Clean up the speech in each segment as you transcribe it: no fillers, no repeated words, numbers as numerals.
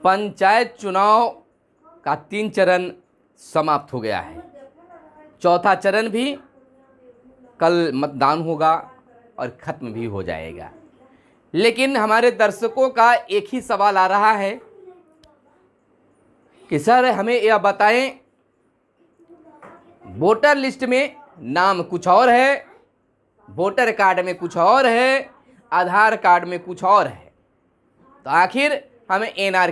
पंचायत चुनाव का 3 चरण समाप्त हो गया है। चौथा चरण भी कल मतदान होगा और ख़त्म भी हो जाएगा। लेकिन हमारे दर्शकों का एक ही सवाल आ रहा है कि सर हमें यह बताएं, वोटर लिस्ट में नाम कुछ और है, वोटर कार्ड में कुछ और है, आधार कार्ड में कुछ और है, तो आखिर हमें एनआर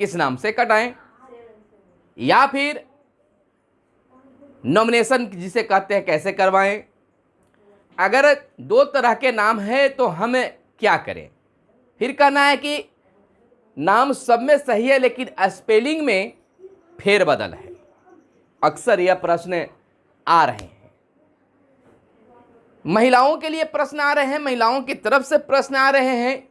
किस नाम से कटाएं, या फिर नॉमिनेशन जिसे कहते हैं कैसे करवाएं। अगर 2 तरह के नाम है तो हमें क्या करें। फिर कहना है कि नाम सब में सही है लेकिन स्पेलिंग में फेरबदल है। अक्सर यह प्रश्न आ रहे हैं। महिलाओं के लिए प्रश्न आ रहे हैं, महिलाओं की तरफ से प्रश्न आ रहे हैं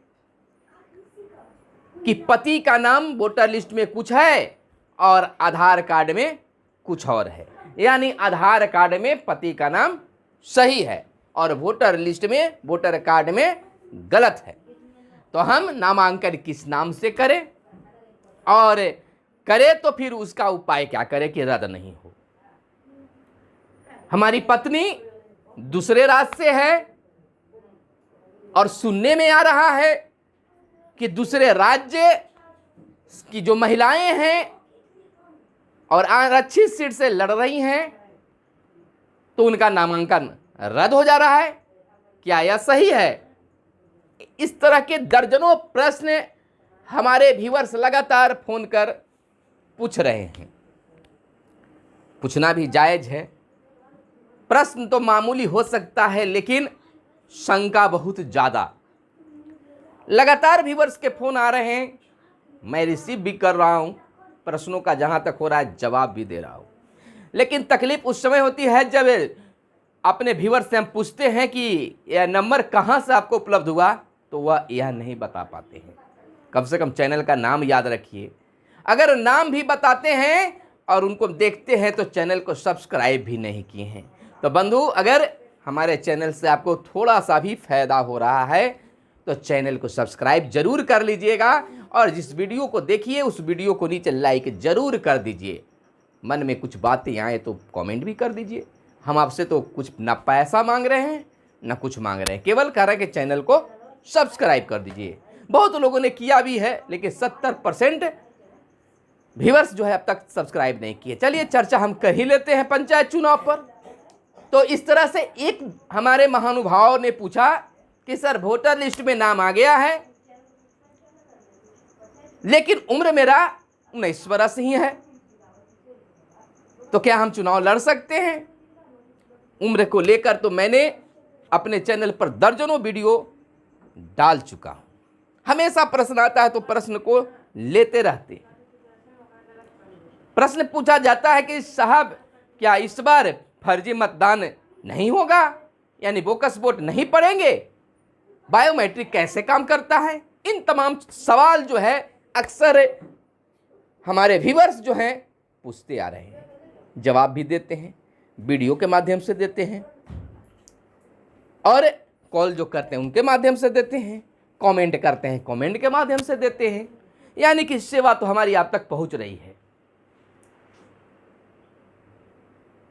कि पति का नाम वोटर लिस्ट में कुछ है और आधार कार्ड में कुछ और है, यानी आधार कार्ड में पति का नाम सही है और वोटर लिस्ट में, वोटर कार्ड में गलत है। तो हम नामांकन किस नाम से करें, और करें तो फिर उसका उपाय क्या करें कि रद्द नहीं हो। हमारी पत्नी दूसरे राज्य से है और सुनने में आ रहा है कि दूसरे राज्य की जो महिलाएं हैं और आरक्षित सीट से लड़ रही हैं तो उनका नामांकन रद्द हो जा रहा है। क्या यह सही है? इस तरह के दर्जनों प्रश्न हमारे व्यूअर्स लगातार फोन कर पूछ रहे हैं। पूछना भी जायज है। प्रश्न तो मामूली हो सकता है लेकिन शंका बहुत ज़्यादा। लगातार व्यूअर्स के फोन आ रहे हैं, मैं रिसीव भी कर रहा हूं, प्रश्नों का जहां तक हो रहा है जवाब भी दे रहा हूं। लेकिन तकलीफ उस समय होती है जब अपने व्यूअर्स से हम पूछते हैं कि यह नंबर कहां से आपको उपलब्ध हुआ, तो वह यह नहीं बता पाते हैं। कम से कम चैनल का नाम याद रखिए। अगर नाम भी बताते हैं और उनको देखते हैं तो चैनल को सब्सक्राइब भी नहीं किए हैं। तो बंधु, अगर हमारे चैनल से आपको थोड़ा सा भी फायदा हो रहा है तो चैनल को सब्सक्राइब जरूर कर लीजिएगा और जिस वीडियो को देखिए उस वीडियो को नीचे लाइक जरूर कर दीजिए। मन में कुछ बातें आए तो कमेंट भी कर दीजिए। हम आपसे तो कुछ ना पैसा मांग रहे हैं ना कुछ मांग रहे हैं, केवल कह रहे हैं कि चैनल को सब्सक्राइब कर दीजिए। बहुत लोगों ने किया भी है लेकिन 70% व्यूअर्स जो है अब तक सब्सक्राइब नहीं किए। चलिए चर्चा हम कर ही लेते हैं पंचायत चुनाव पर। तो इस तरह से एक हमारे महानुभाव ने पूछा कि सर वोटर लिस्ट में नाम आ गया है लेकिन उम्र मेरा 19 वर्ष ही है, तो क्या हम चुनाव लड़ सकते हैं? उम्र को लेकर तो मैंने अपने चैनल पर दर्जनों वीडियो डाल चुका हूं। हमेशा प्रश्न आता है तो प्रश्न को लेते रहते हैं। प्रश्न पूछा जाता है कि साहब क्या इस बार फर्जी मतदान नहीं होगा, यानी बोकस वोट नहीं पड़ेंगे, बायोमेट्रिक कैसे काम करता है? इन तमाम सवाल जो है अक्सर हमारे व्यूअर्स जो हैं पूछते आ रहे हैं। जवाब भी देते हैं, वीडियो के माध्यम से देते हैं और कॉल जो करते हैं उनके माध्यम से देते हैं, कमेंट करते हैं कमेंट के माध्यम से देते हैं। यानी कि सेवा तो हमारी आप तक पहुंच रही है।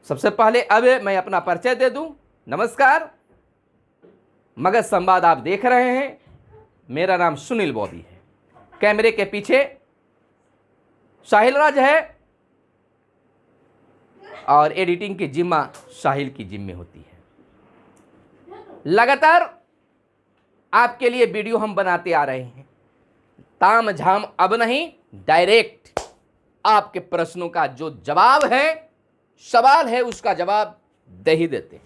सबसे पहले अब मैं अपना परिचय दे दूं। नमस्कार, मगध संवाद आप देख रहे हैं। मेरा नाम सुनील बॉबी है। कैमरे के पीछे साहिल राज है और एडिटिंग की जिम्मा साहिल की जिम्मे होती है। लगातार आपके लिए वीडियो हम बनाते आ रहे हैं। ताम झाम अब नहीं, डायरेक्ट आपके प्रश्नों का जो जवाब है, सवाल है, उसका जवाब दे ही देते हैं।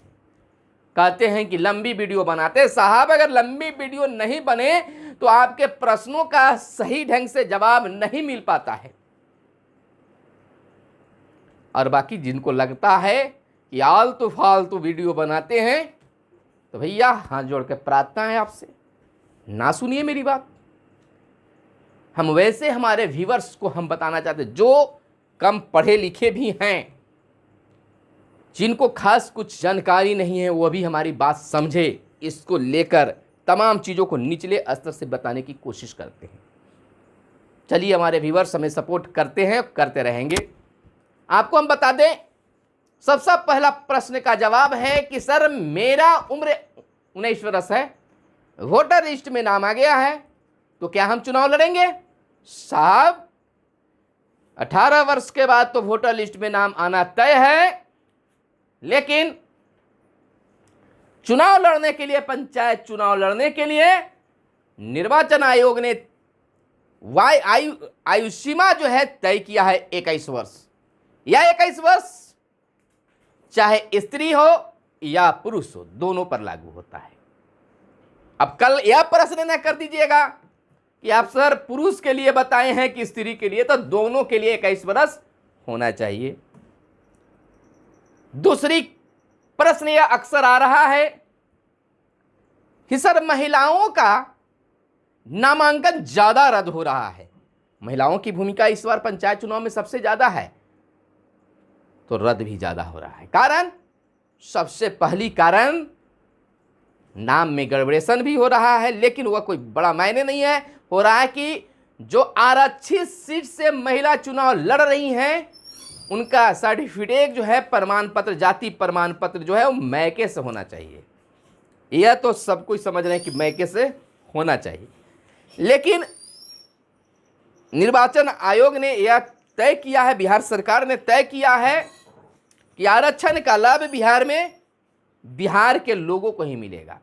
कहते हैं कि लंबी वीडियो बनाते साहब, अगर लंबी वीडियो नहीं बने तो आपके प्रश्नों का सही ढंग से जवाब नहीं मिल पाता है। और बाकी जिनको लगता है कि आलतू फालतू वीडियो बनाते हैं तो भैया हाथ जोड़ के प्रार्थना है आपसे, ना सुनिए मेरी बात। हम वैसे हमारे व्यूअर्स को हम बताना चाहते हैं जो कम पढ़े लिखे भी हैं, जिनको खास कुछ जानकारी नहीं है, वो भी हमारी बात समझे। इसको लेकर तमाम चीज़ों को निचले स्तर से बताने की कोशिश करते हैं। चलिए, हमारे व्यूअर्स हमें सपोर्ट करते हैं, करते रहेंगे। आपको हम बता दें, सबसे पहला प्रश्न का जवाब है कि सर मेरा उम्र 19 वर्ष है, वोटर लिस्ट में नाम आ गया है, तो क्या हम चुनाव लड़ेंगे? साहब 18 वर्ष के बाद तो वोटर लिस्ट में नाम आना तय है, लेकिन चुनाव लड़ने के लिए, पंचायत चुनाव लड़ने के लिए निर्वाचन आयोग ने आयु सीमा जो है तय किया है 21 वर्ष। या 21 वर्ष चाहे स्त्री हो या पुरुष हो, दोनों पर लागू होता है। अब कल यह प्रश्न न कर दीजिएगा कि आप सर पुरुष के लिए बताए हैं कि स्त्री के लिए, तो दोनों के लिए 21 वर्ष होना चाहिए। दूसरी प्रश्न यह अक्सर आ रहा है कि सर महिलाओं का नामांकन ज्यादा रद्द हो रहा है, महिलाओं की भूमिका इस बार पंचायत चुनाव में सबसे ज्यादा है, तो रद्द भी ज्यादा हो रहा है। कारण, सबसे पहली कारण नाम में गड़बड़ेशन भी हो रहा है, लेकिन वह कोई बड़ा मायने नहीं है। हो रहा है कि जो आरक्षित सीट से महिला चुनाव लड़ रही हैं, उनका सर्टिफिकेट जो है, प्रमाण पत्र, जाति प्रमाण पत्र जो है वो मैके से होना चाहिए। यह तो सब कोई समझ रहे हैं कि मैके से होना चाहिए, लेकिन निर्वाचन आयोग ने यह तय किया है, बिहार सरकार ने तय किया है कि आरक्षण का लाभ बिहार में बिहार के लोगों को ही मिलेगा।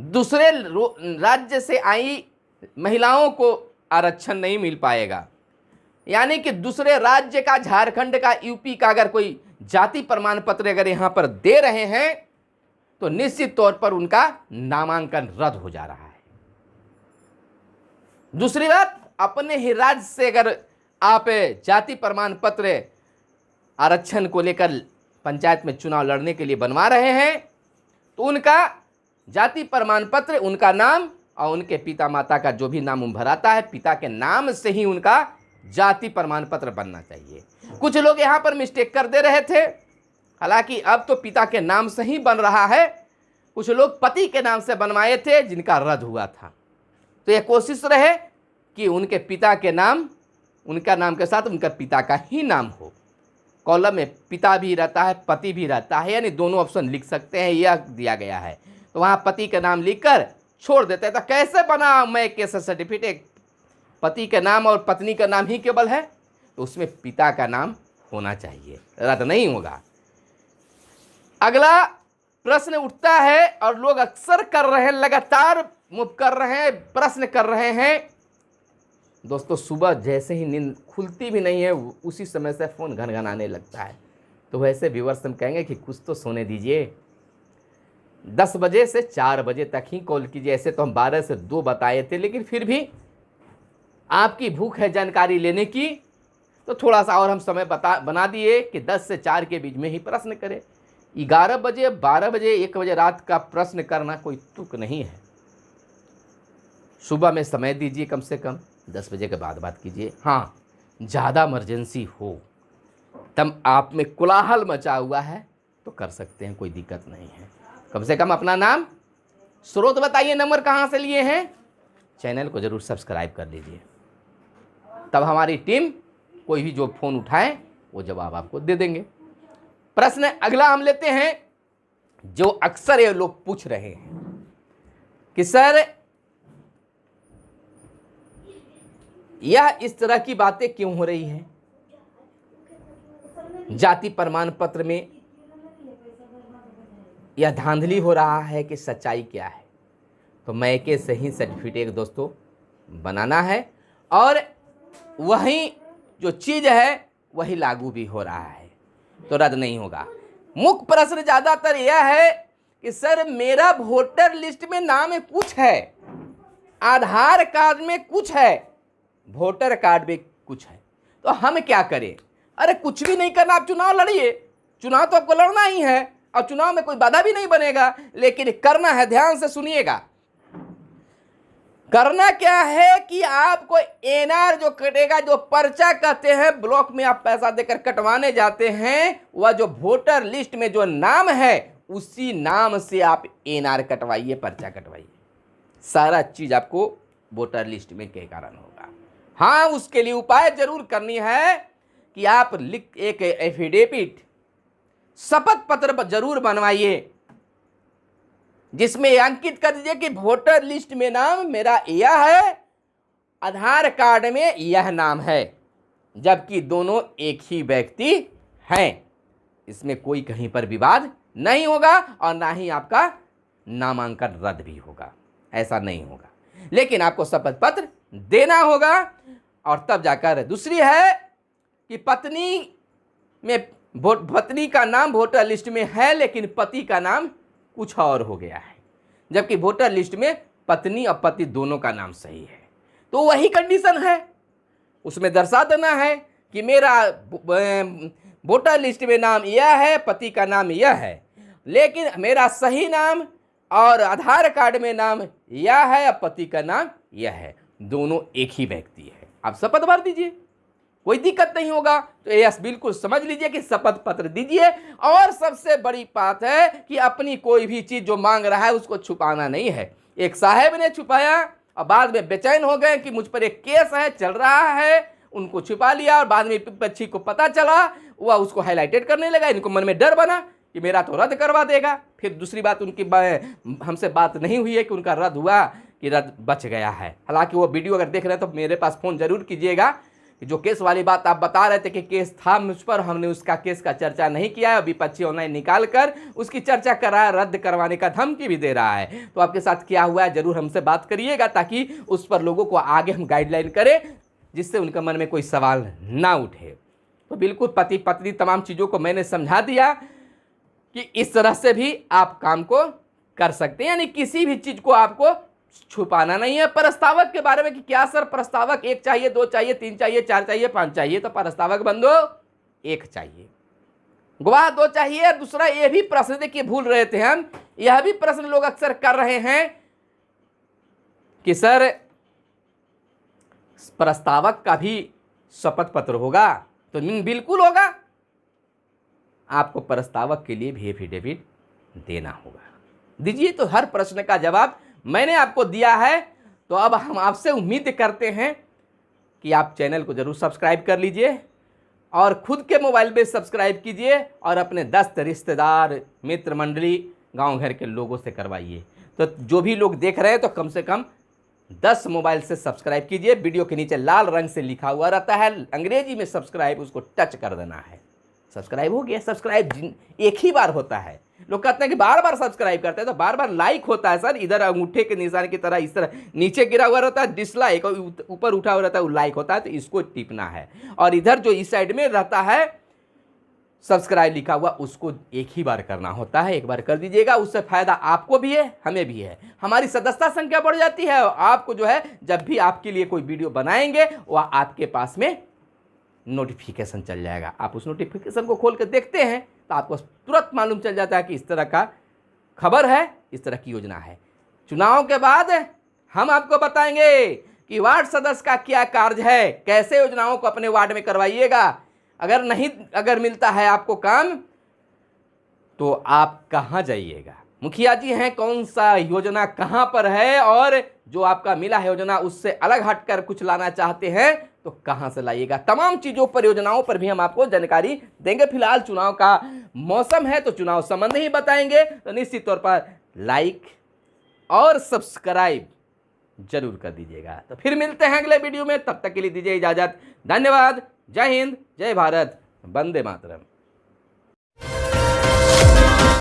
दूसरे राज्य से आई महिलाओं को आरक्षण नहीं मिल पाएगा। यानी कि दूसरे राज्य का, झारखंड का, यूपी का अगर कोई जाति प्रमाण पत्र अगर यहाँ पर दे रहे हैं, तो निश्चित तौर पर उनका नामांकन रद्द हो जा रहा है। दूसरी बात, अपने ही राज्य से अगर आप जाति प्रमाण पत्र आरक्षण को लेकर पंचायत में चुनाव लड़ने के लिए बनवा रहे हैं, तो उनका जाति प्रमाण पत्र, उनका नाम और उनके पिता माता का जो भी नाम भराता है, पिता के नाम से ही उनका जाति प्रमाण पत्र बनना चाहिए। कुछ लोग यहाँ पर मिस्टेक कर दे रहे थे, हालांकि अब तो पिता के नाम से ही बन रहा है। कुछ लोग पति के नाम से बनवाए थे, जिनका रद्द हुआ था। तो यह कोशिश रहे कि उनके पिता के नाम, उनका नाम के साथ उनका पिता का ही नाम हो। कॉलम में पिता भी रहता है, पति भी रहता है, यानी दोनों ऑप्शन लिख सकते हैं, यह दिया गया है। तो वहाँ पति का नाम लिखकर छोड़ देते हैं। तो कैसे बना मैके से सर्टिफिकेट? पति का नाम और पत्नी का नाम ही केवल है, तो उसमें पिता का नाम होना चाहिए, रद्द नहीं होगा। अगला प्रश्न उठता है और लोग अक्सर कर रहे हैं, लगातार मुझ कर रहे हैं, प्रश्न कर रहे हैं। दोस्तों, सुबह जैसे ही नींद खुलती भी नहीं है, उसी समय से फ़ोन घनघनाने लगता है। तो वैसे व्यूअर्स हम कहेंगे कि कुछ तो सोने दीजिए। 10 बजे से 4 बजे तक ही कॉल कीजिए। ऐसे तो हम 12 से 2 बताए थे, लेकिन फिर भी आपकी भूख है जानकारी लेने की, तो थोड़ा सा और हम समय बना दिए कि 10 से 4 के बीच में ही प्रश्न करें। 11 बजे, 12 बजे, 1 बजे रात का प्रश्न करना कोई तुक नहीं है। सुबह में समय दीजिए, कम से कम 10 बजे के बाद बात कीजिए। हाँ, ज़्यादा इमरजेंसी हो, तब आप में कोलाहल मचा हुआ है तो कर सकते हैं, कोई दिक्कत नहीं है। कम से कम अपना नाम, स्रोत बताइए, नंबर कहाँ से लिए हैं, चैनल को ज़रूर सब्सक्राइब कर लीजिए। तब हमारी टीम कोई भी जो फ़ोन उठाए वो जवाब आपको दे देंगे। प्रश्न अगला हम लेते हैं, जो अक्सर ये लोग पूछ रहे हैं कि सर यह इस तरह की बातें क्यों हो रही हैं, जाति प्रमाण पत्र में यह धांधली हो रहा है कि सच्चाई क्या है? तो मैके से ही सर्टिफिकेट दोस्तों बनाना है, और वही जो चीज़ है वही लागू भी हो रहा है, तो रद्द नहीं होगा। मुख्य प्रश्न ज़्यादातर यह है कि सर मेरा वोटर लिस्ट में नाम कुछ है, आधार कार्ड में कुछ है, वोटर कार्ड में कुछ है, तो हम क्या करें? अरे कुछ भी नहीं करना, आप चुनाव लड़िए, चुनाव तो आपको लड़ना ही है, और चुनाव में कोई बाधा भी नहीं बनेगा, लेकिन करना है, ध्यान से सुनिएगा। करना क्या है कि आपको एनआर जो कटेगा, जो पर्चा कहते हैं, ब्लॉक में आप पैसा देकर कटवाने जाते हैं, वह जो वोटर लिस्ट में जो नाम है उसी नाम से आप एनआर कटवाइए, पर्चा कटवाइए। सारा चीज आपको वोटर लिस्ट में के कारण होगा। हाँ, उसके लिए उपाय जरूर करनी है कि आप लिख एक एफिडेविट शपथ पत्र जरूर बनवाइए, जिसमें अंकित कर दीजिए कि वोटर लिस्ट में नाम मेरा यह है, आधार कार्ड में यह नाम है, जबकि दोनों एक ही व्यक्ति हैं। इसमें कोई कहीं पर विवाद नहीं होगा और ना ही आपका नामांकन रद्द भी होगा, ऐसा नहीं होगा। लेकिन आपको शपथ पत्र देना होगा। और तब जाकर दूसरी है कि पत्नी का नाम वोटर लिस्ट में है लेकिन पति का नाम कुछ और हो गया है, जबकि वोटर लिस्ट में पत्नी और पति दोनों का नाम सही है। तो वही कंडीशन है, उसमें दर्शा देना है कि मेरा वोटर लिस्ट में नाम यह है, पति का नाम यह है, लेकिन मेरा सही नाम और आधार कार्ड में नाम यह है और पति का नाम यह है, दोनों एक ही व्यक्ति है। आप शपथ भर दीजिए, कोई दिक्कत नहीं होगा। तो यस, बिल्कुल समझ लीजिए कि शपथ पत्र दीजिए। और सबसे बड़ी बात है कि अपनी कोई भी चीज जो मांग रहा है उसको छुपाना नहीं है। एक साहब ने छुपाया और बाद में बेचैन हो गए कि मुझ पर एक केस है, चल रहा है, उनको छुपा लिया और बाद में विपक्षी को पता चला, वह उसको हाईलाइटेड करने लगा। इनको मन में डर बना कि मेरा तो रद्द करवा देगा। फिर दूसरी बात, उनकी हमसे बात नहीं हुई है कि उनका रद्द हुआ कि रद्द बच गया है। हालांकि वो वीडियो अगर देख रहे हैं तो मेरे पास फ़ोन जरूर कीजिएगा कि जो केस वाली बात आप बता रहे थे कि केस था मुझ पर, हमने उसका केस का चर्चा नहीं किया है। विपक्षी ऑनलाइन निकाल कर उसकी चर्चा कर रहा है, रद्द करवाने का धमकी भी दे रहा है। तो आपके साथ क्या हुआ है जरूर हमसे बात करिएगा, ताकि उस पर लोगों को आगे हम गाइडलाइन करें, जिससे उनके मन में कोई सवाल ना उठे। तो बिल्कुल पति पत्नी तमाम चीज़ों को मैंने समझा दिया कि इस तरह से भी आप काम को कर सकते हैं, यानी किसी भी चीज़ को आपको छुपाना नहीं है। प्रस्तावक के बारे में कि क्या सर प्रस्तावक 1 चाहिए, 2 चाहिए, 3 चाहिए, 4 चाहिए, 5 चाहिए, तो प्रस्तावक बंधु 1 चाहिए, गवाह 2 चाहिए। दूसरा ये भी प्रश्न देखिए भूल रहे थे हम, यह भी प्रश्न लोग अक्सर कर रहे हैं कि सर प्रस्तावक का भी शपथ पत्र होगा, तो बिल्कुल होगा। आपको प्रस्तावक के लिए भी एफिडेविट देना होगा, दीजिए। तो हर प्रश्न का जवाब मैंने आपको दिया है। तो अब हम आपसे उम्मीद करते हैं कि आप चैनल को जरूर सब्सक्राइब कर लीजिए और खुद के मोबाइल में सब्सक्राइब कीजिए और अपने दोस्त, रिश्तेदार, मित्र मंडली, गांव घर के लोगों से करवाइए। तो जो भी लोग देख रहे हैं तो कम से कम 10 मोबाइल से सब्सक्राइब कीजिए। वीडियो के नीचे लाल रंग से लिखा हुआ रहता है अंग्रेजी में सब्सक्राइब, उसको टच कर देना है। सब्सक्राइब हो गया। सब्सक्राइब एक ही बार होता है, लोग कहते हैं कि बार बार सब्सक्राइब करते हैं, तो बार बार लाइक होता है सर। इधर अंगूठे के निशान की तरह इस तरह नीचे गिरा हुआ रहता है डिसलाइक, और ऊपर उठा हुआ रहता है वो लाइक होता है, तो इसको टिपना है। और इधर जो इस साइड में रहता है सब्सक्राइब लिखा हुआ, उसको एक ही बार करना होता है। एक बार कर दीजिएगा, उससे फायदा आपको भी है, हमें भी है। हमारी सदस्यता संख्या बढ़ जाती है और आपको जो है जब भी आपके लिए कोई वीडियो बनाएंगे वह आपके पास में नोटिफिकेशन चल जाएगा। आप उस नोटिफिकेशन को खोल कर देखते हैं तो आपको तुरंत मालूम चल जाता है कि इस तरह का खबर है, इस तरह की योजना है। चुनाव के बाद हम आपको बताएंगे कि वार्ड सदस्य का क्या कार्य है, कैसे योजनाओं को अपने वार्ड में करवाइएगा। अगर मिलता है आपको काम तो आप कहाँ जाइएगा, मुखिया जी हैं, कौन सा योजना कहाँ पर है, और जो आपका मिला है योजना उससे अलग हटकर कुछ लाना चाहते हैं तो कहाँ से लाइएगा। तमाम चीज़ों पर, योजनाओं पर भी हम आपको जानकारी देंगे। फिलहाल चुनाव का मौसम है तो चुनाव संबंधी ही बताएंगे। तो निश्चित तौर पर लाइक और सब्सक्राइब जरूर कर दीजिएगा। तो फिर मिलते हैं अगले वीडियो में, तब तक के लिए दीजिए इजाज़त। धन्यवाद। जय हिंद, जय भारत, वंदे मातरम।